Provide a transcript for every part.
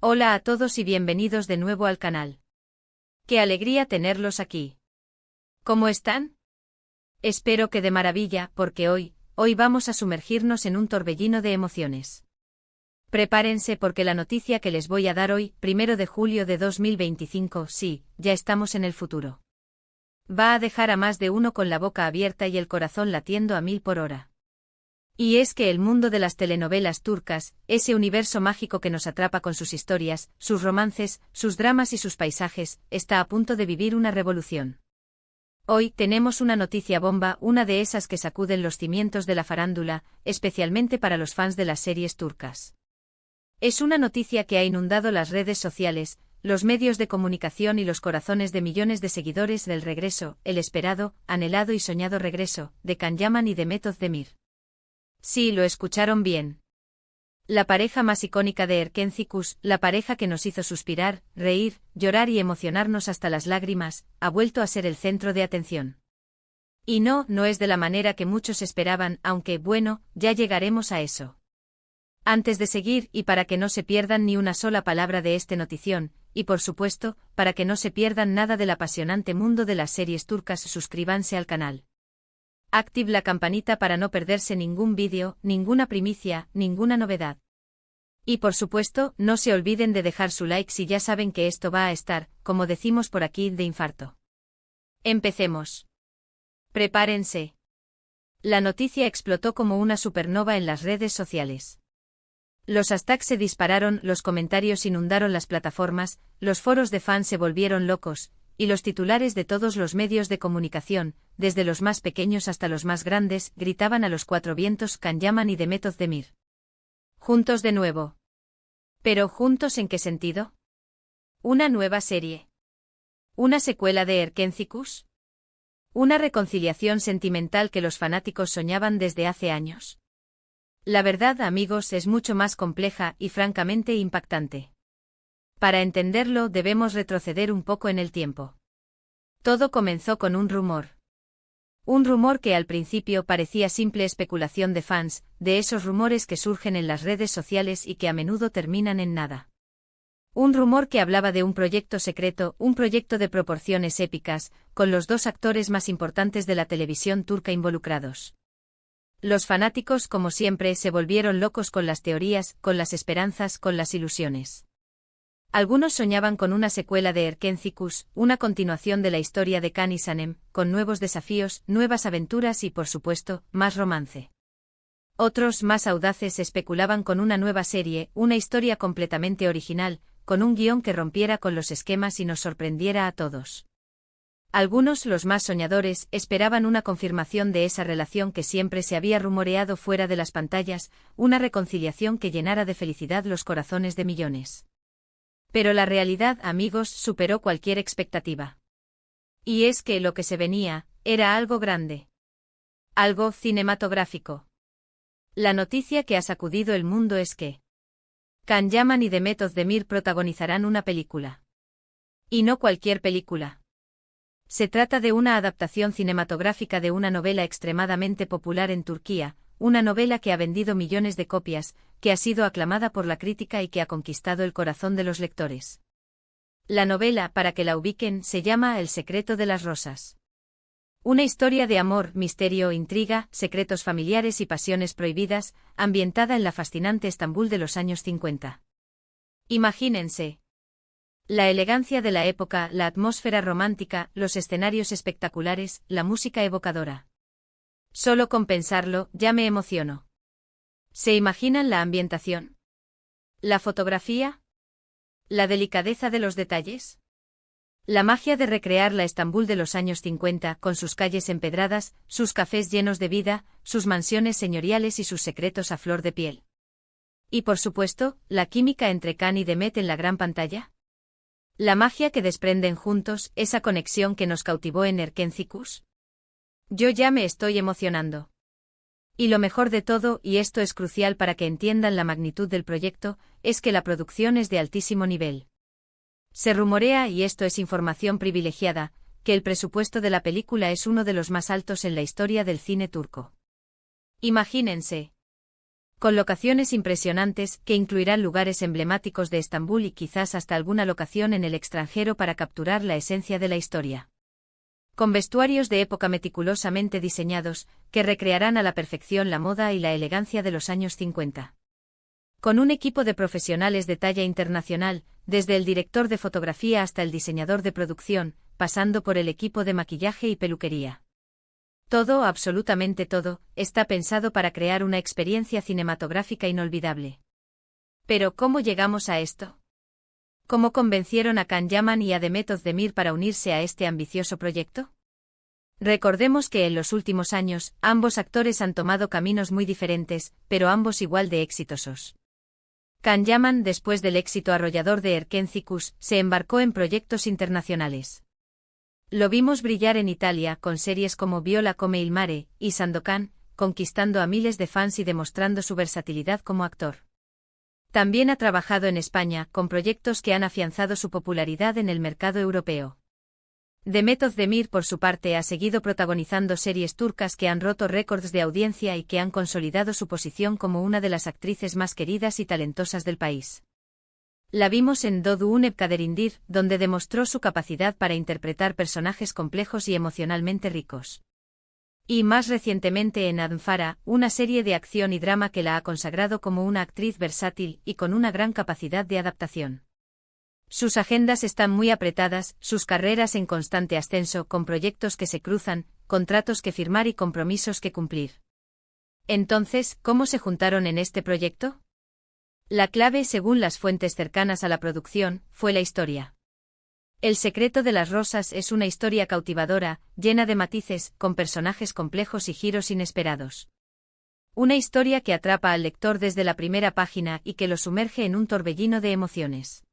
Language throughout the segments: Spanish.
Hola a todos y bienvenidos de nuevo al canal. ¡Qué alegría tenerlos aquí! ¿Cómo están? Espero que de maravilla, porque hoy vamos a sumergirnos en un torbellino de emociones. Prepárense porque la noticia que les voy a dar hoy, 1 de julio de 2025, sí, ya estamos en el futuro. Va a dejar a más de uno con la boca abierta y el corazón latiendo a 1000 por hora. Y es que el mundo de las telenovelas turcas, ese universo mágico que nos atrapa con sus historias, sus romances, sus dramas y sus paisajes, está a punto de vivir una revolución. Hoy tenemos una noticia bomba, una de esas que sacuden los cimientos de la farándula, especialmente para los fans de las series turcas. Es una noticia que ha inundado las redes sociales, los medios de comunicación y los corazones de millones de seguidores del regreso, el esperado, anhelado y soñado regreso, de Can Yaman y Demet Özdemir. Sí, lo escucharon bien. La pareja más icónica de Erkenci, la pareja que nos hizo suspirar, reír, llorar y emocionarnos hasta las lágrimas, ha vuelto a ser el centro de atención. Y no es de la manera que muchos esperaban, aunque, bueno, ya llegaremos a eso. Antes de seguir, y para que no se pierdan ni una sola palabra de este notición, y por supuesto, para que no se pierdan nada del apasionante mundo de las series turcas, suscríbanse al canal. Active la campanita para no perderse ningún vídeo, ninguna primicia, ninguna novedad. Y por supuesto, no se olviden de dejar su like si ya saben que esto va a estar, como decimos por aquí, de infarto. Empecemos. Prepárense. La noticia explotó como una supernova en las redes sociales. Los hashtags se dispararon, los comentarios inundaron las plataformas, los foros de fans se volvieron locos, y los titulares de todos los medios de comunicación, desde los más pequeños hasta los más grandes, gritaban a los cuatro vientos Can Yaman y Demet Özdemir. Juntos de nuevo. ¿Pero juntos en qué sentido? ¿Una nueva serie? ¿Una secuela de Erkenci? ¿Una reconciliación sentimental que los fanáticos soñaban desde hace años? La verdad, amigos, es mucho más compleja y francamente impactante. Para entenderlo debemos retroceder un poco en el tiempo. Todo comenzó con un rumor. Un rumor que al principio parecía simple especulación de fans, de esos rumores que surgen en las redes sociales y que a menudo terminan en nada. Un rumor que hablaba de un proyecto secreto, un proyecto de proporciones épicas, con los dos actores más importantes de la televisión turca involucrados. Los fanáticos, como siempre, se volvieron locos con las teorías, con las esperanzas, con las ilusiones. Algunos soñaban con una secuela de Erkenci, una continuación de la historia de Can y Sanem, con nuevos desafíos, nuevas aventuras y, por supuesto, más romance. Otros, más audaces, especulaban con una nueva serie, una historia completamente original, con un guión que rompiera con los esquemas y nos sorprendiera a todos. Algunos, los más soñadores, esperaban una confirmación de esa relación que siempre se había rumoreado fuera de las pantallas, una reconciliación que llenara de felicidad los corazones de millones. Pero la realidad, amigos, superó cualquier expectativa. Y es que lo que se venía, era algo grande. Algo cinematográfico. La noticia que ha sacudido el mundo es que Can Yaman y Demet Özdemir protagonizarán una película. Y no cualquier película. Se trata de una adaptación cinematográfica de una novela extremadamente popular en Turquía, una novela que ha vendido millones de copias, que ha sido aclamada por la crítica y que ha conquistado el corazón de los lectores. La novela, para que la ubiquen, se llama El secreto de las rosas. Una historia de amor, misterio, intriga, secretos familiares y pasiones prohibidas, ambientada en la fascinante Estambul de los años 50. Imagínense. La elegancia de la época, la atmósfera romántica, los escenarios espectaculares, la música evocadora. Solo con pensarlo, ya me emociono. ¿Se imaginan la ambientación? ¿La fotografía? ¿La delicadeza de los detalles? La magia de recrear la Estambul de los años 50, con sus calles empedradas, sus cafés llenos de vida, sus mansiones señoriales y sus secretos a flor de piel. Y por supuesto, la química entre Can y Demet en la gran pantalla. La magia que desprenden juntos, esa conexión que nos cautivó en Erkenci. Yo ya me estoy emocionando. Y lo mejor de todo, y esto es crucial para que entiendan la magnitud del proyecto, es que la producción es de altísimo nivel. Se rumorea, y esto es información privilegiada, que el presupuesto de la película es uno de los más altos en la historia del cine turco. Imagínense. Con locaciones impresionantes que incluirán lugares emblemáticos de Estambul y quizás hasta alguna locación en el extranjero para capturar la esencia de la historia. Con vestuarios de época meticulosamente diseñados, que recrearán a la perfección la moda y la elegancia de los años 50. Con un equipo de profesionales de talla internacional, desde el director de fotografía hasta el diseñador de producción, pasando por el equipo de maquillaje y peluquería. Todo, absolutamente todo, está pensado para crear una experiencia cinematográfica inolvidable. Pero ¿cómo llegamos a esto? ¿Cómo convencieron a Can Yaman y a Demet Özdemir para unirse a este ambicioso proyecto? Recordemos que en los últimos años, ambos actores han tomado caminos muy diferentes, pero ambos igual de exitosos. Can Yaman, después del éxito arrollador de Erkenci-Kuş, se embarcó en proyectos internacionales. Lo vimos brillar en Italia con series como Viola come il mare y Sandokan, conquistando a miles de fans y demostrando su versatilidad como actor. También ha trabajado en España con proyectos que han afianzado su popularidad en el mercado europeo. Demet Özdemir, por su parte, ha seguido protagonizando series turcas que han roto récords de audiencia y que han consolidado su posición como una de las actrices más queridas y talentosas del país. La vimos en Doğduğun Kaderindir, donde demostró su capacidad para interpretar personajes complejos y emocionalmente ricos. Y más recientemente en Adnfara, una serie de acción y drama que la ha consagrado como una actriz versátil y con una gran capacidad de adaptación. Sus agendas están muy apretadas, sus carreras en constante ascenso, con proyectos que se cruzan, contratos que firmar y compromisos que cumplir. Entonces, ¿cómo se juntaron en este proyecto? La clave, según las fuentes cercanas a la producción, fue la historia. El secreto de las rosas es una historia cautivadora, llena de matices, con personajes complejos y giros inesperados. Una historia que atrapa al lector desde la primera página y que lo sumerge en un torbellino de emociones.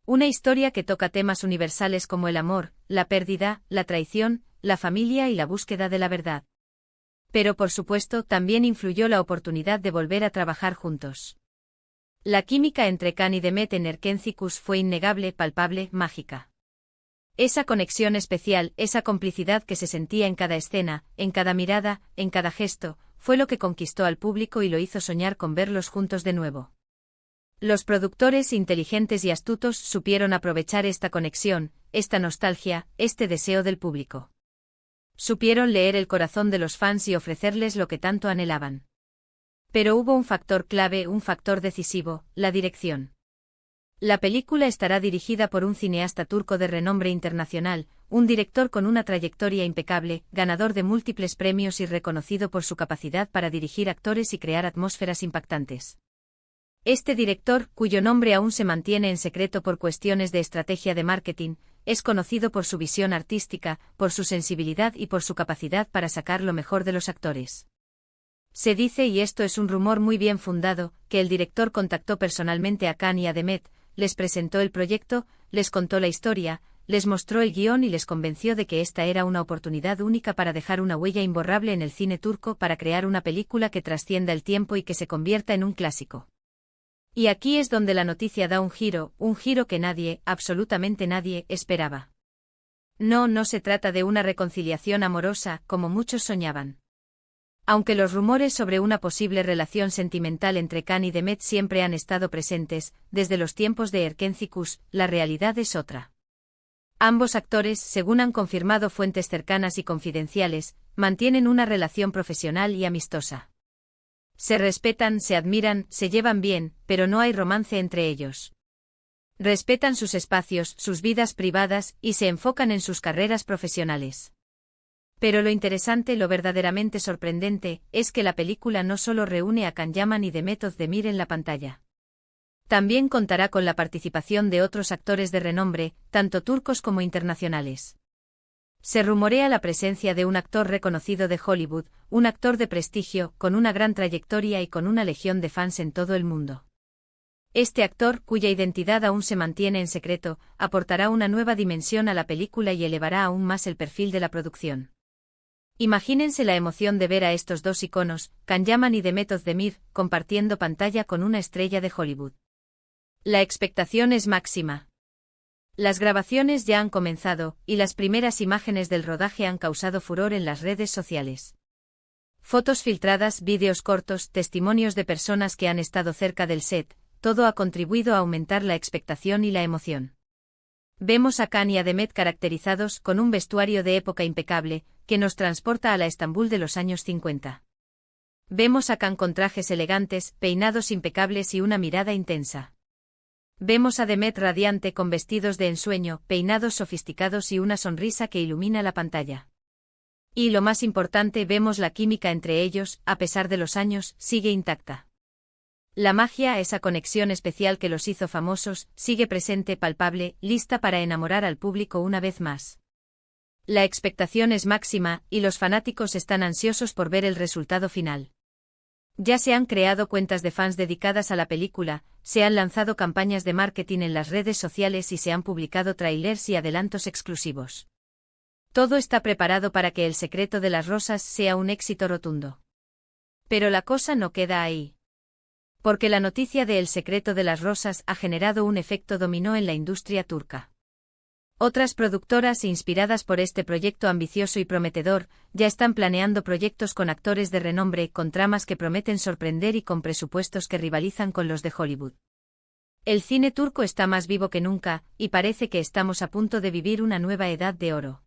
Una historia que toca temas universales como el amor, la pérdida, la traición, la familia y la búsqueda de la verdad. Pero por supuesto también influyó la oportunidad de volver a trabajar juntos. La química entre Can y Demet en Erkenci-Kuş fue innegable, palpable, mágica. Esa conexión especial, esa complicidad que se sentía en cada escena, en cada mirada, en cada gesto, fue lo que conquistó al público y lo hizo soñar con verlos juntos de nuevo. Los productores inteligentes y astutos supieron aprovechar esta conexión, esta nostalgia, este deseo del público. Supieron leer el corazón de los fans y ofrecerles lo que tanto anhelaban. Pero hubo un factor clave, un factor decisivo, la dirección. La película estará dirigida por un cineasta turco de renombre internacional, un director con una trayectoria impecable, ganador de múltiples premios y reconocido por su capacidad para dirigir actores y crear atmósferas impactantes. Este director, cuyo nombre aún se mantiene en secreto por cuestiones de estrategia de marketing, es conocido por su visión artística, por su sensibilidad y por su capacidad para sacar lo mejor de los actores. Se dice, y esto es un rumor muy bien fundado, que el director contactó personalmente a Can y a Demet, les presentó el proyecto, les contó la historia, les mostró el guión y les convenció de que esta era una oportunidad única para dejar una huella imborrable en el cine turco, para crear una película que trascienda el tiempo y que se convierta en un clásico. Y aquí es donde la noticia da un giro que nadie, absolutamente nadie, esperaba. No se trata de una reconciliación amorosa, como muchos soñaban. Aunque los rumores sobre una posible relación sentimental entre Can y Demet siempre han estado presentes, desde los tiempos de Erkenci-Kuş, la realidad es otra. Ambos actores, según han confirmado fuentes cercanas y confidenciales, mantienen una relación profesional y amistosa. Se respetan, se admiran, se llevan bien, pero no hay romance entre ellos. Respetan sus espacios, sus vidas privadas, y se enfocan en sus carreras profesionales. Pero lo interesante, lo verdaderamente sorprendente, es que la película no solo reúne a Can Yaman y Demet Özdemir en la pantalla. También contará con la participación de otros actores de renombre, tanto turcos como internacionales. Se rumorea la presencia de un actor reconocido de Hollywood, un actor de prestigio, con una gran trayectoria y con una legión de fans en todo el mundo. Este actor, cuya identidad aún se mantiene en secreto, aportará una nueva dimensión a la película y elevará aún más el perfil de la producción. Imagínense la emoción de ver a estos dos iconos, Can Yaman y Demet Özdemir, compartiendo pantalla con una estrella de Hollywood. La expectación es máxima. Las grabaciones ya han comenzado, y las primeras imágenes del rodaje han causado furor en las redes sociales. Fotos filtradas, vídeos cortos, testimonios de personas que han estado cerca del set, todo ha contribuido a aumentar la expectación y la emoción. Vemos a Can y a Demet caracterizados con un vestuario de época impecable, que nos transporta a la Estambul de los años 50. Vemos a Can con trajes elegantes, peinados impecables y una mirada intensa. Vemos a Demet radiante con vestidos de ensueño, peinados sofisticados y una sonrisa que ilumina la pantalla. Y lo más importante, vemos la química entre ellos, a pesar de los años, sigue intacta. La magia, esa conexión especial que los hizo famosos, sigue presente, palpable, lista para enamorar al público una vez más. La expectación es máxima, y los fanáticos están ansiosos por ver el resultado final. Ya se han creado cuentas de fans dedicadas a la película, se han lanzado campañas de marketing en las redes sociales y se han publicado trailers y adelantos exclusivos. Todo está preparado para que El secreto de las rosas sea un éxito rotundo. Pero la cosa no queda ahí. Porque la noticia de El secreto de las rosas ha generado un efecto dominó en la industria turca. Otras productoras, inspiradas por este proyecto ambicioso y prometedor, ya están planeando proyectos con actores de renombre, con tramas que prometen sorprender y con presupuestos que rivalizan con los de Hollywood. El cine turco está más vivo que nunca, y parece que estamos a punto de vivir una nueva edad de oro.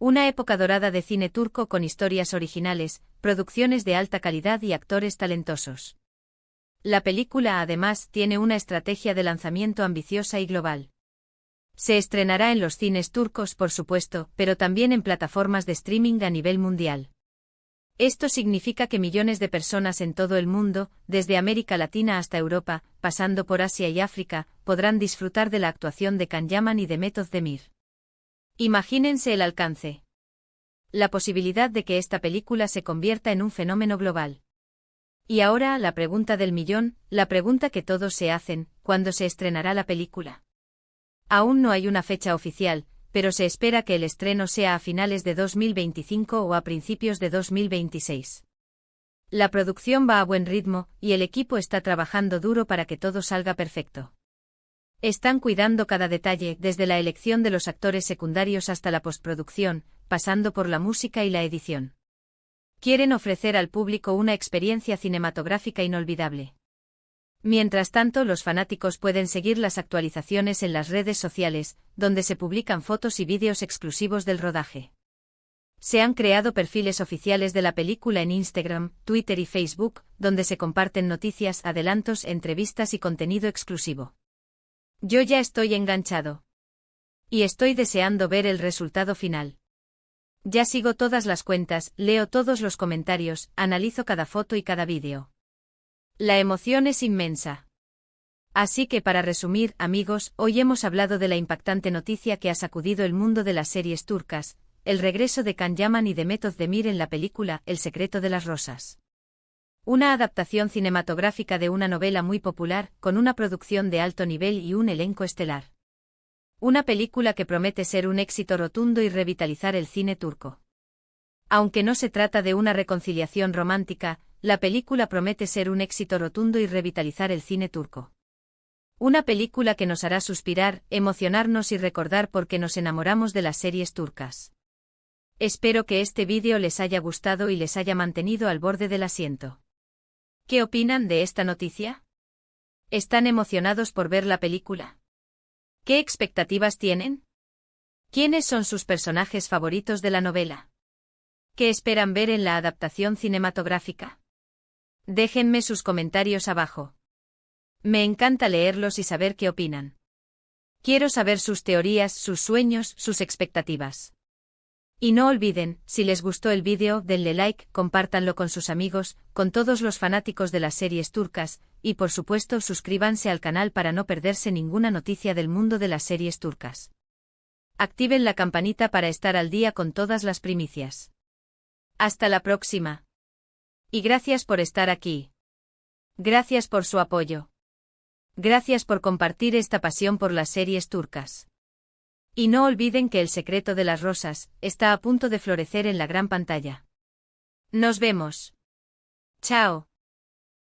Una época dorada de cine turco con historias originales, producciones de alta calidad y actores talentosos. La película además tiene una estrategia de lanzamiento ambiciosa y global. Se estrenará en los cines turcos, por supuesto, pero también en plataformas de streaming a nivel mundial. Esto significa que millones de personas en todo el mundo, desde América Latina hasta Europa, pasando por Asia y África, podrán disfrutar de la actuación de Can Yaman y de Mehmet Özdemir. Imagínense el alcance. La posibilidad de que esta película se convierta en un fenómeno global. Y ahora, la pregunta del millón, la pregunta que todos se hacen: ¿cuándo se estrenará la película? Aún no hay una fecha oficial, pero se espera que el estreno sea a finales de 2025 o a principios de 2026. La producción va a buen ritmo, y el equipo está trabajando duro para que todo salga perfecto. Están cuidando cada detalle, desde la elección de los actores secundarios hasta la postproducción, pasando por la música y la edición. Quieren ofrecer al público una experiencia cinematográfica inolvidable. Mientras tanto, los fanáticos pueden seguir las actualizaciones en las redes sociales, donde se publican fotos y vídeos exclusivos del rodaje. Se han creado perfiles oficiales de la película en Instagram, Twitter y Facebook, donde se comparten noticias, adelantos, entrevistas y contenido exclusivo. Yo ya estoy enganchado. Y estoy deseando ver el resultado final. Ya sigo todas las cuentas, leo todos los comentarios, analizo cada foto y cada vídeo. La emoción es inmensa. Así que para resumir, amigos, hoy hemos hablado de la impactante noticia que ha sacudido el mundo de las series turcas, el regreso de Can Yaman y de Mehmet Özdemir en la película El secreto de las rosas. Una adaptación cinematográfica de una novela muy popular, con una producción de alto nivel y un elenco estelar. Una película que promete ser un éxito rotundo y revitalizar el cine turco. Aunque no se trata de una reconciliación romántica, la película promete ser un éxito rotundo y revitalizar el cine turco. Una película que nos hará suspirar, emocionarnos y recordar por qué nos enamoramos de las series turcas. Espero que este vídeo les haya gustado y les haya mantenido al borde del asiento. ¿Qué opinan de esta noticia? ¿Están emocionados por ver la película? ¿Qué expectativas tienen? ¿Quiénes son sus personajes favoritos de la novela? ¿Qué esperan ver en la adaptación cinematográfica? Déjenme sus comentarios abajo. Me encanta leerlos y saber qué opinan. Quiero saber sus teorías, sus sueños, sus expectativas. Y no olviden, si les gustó el vídeo, denle like, compártanlo con sus amigos, con todos los fanáticos de las series turcas, y por supuesto suscríbanse al canal para no perderse ninguna noticia del mundo de las series turcas. Activen la campanita para estar al día con todas las primicias. Hasta la próxima. Y gracias por estar aquí. Gracias por su apoyo. Gracias por compartir esta pasión por las series turcas. Y no olviden que El secreto de las rosas está a punto de florecer en la gran pantalla. Nos vemos. Chao.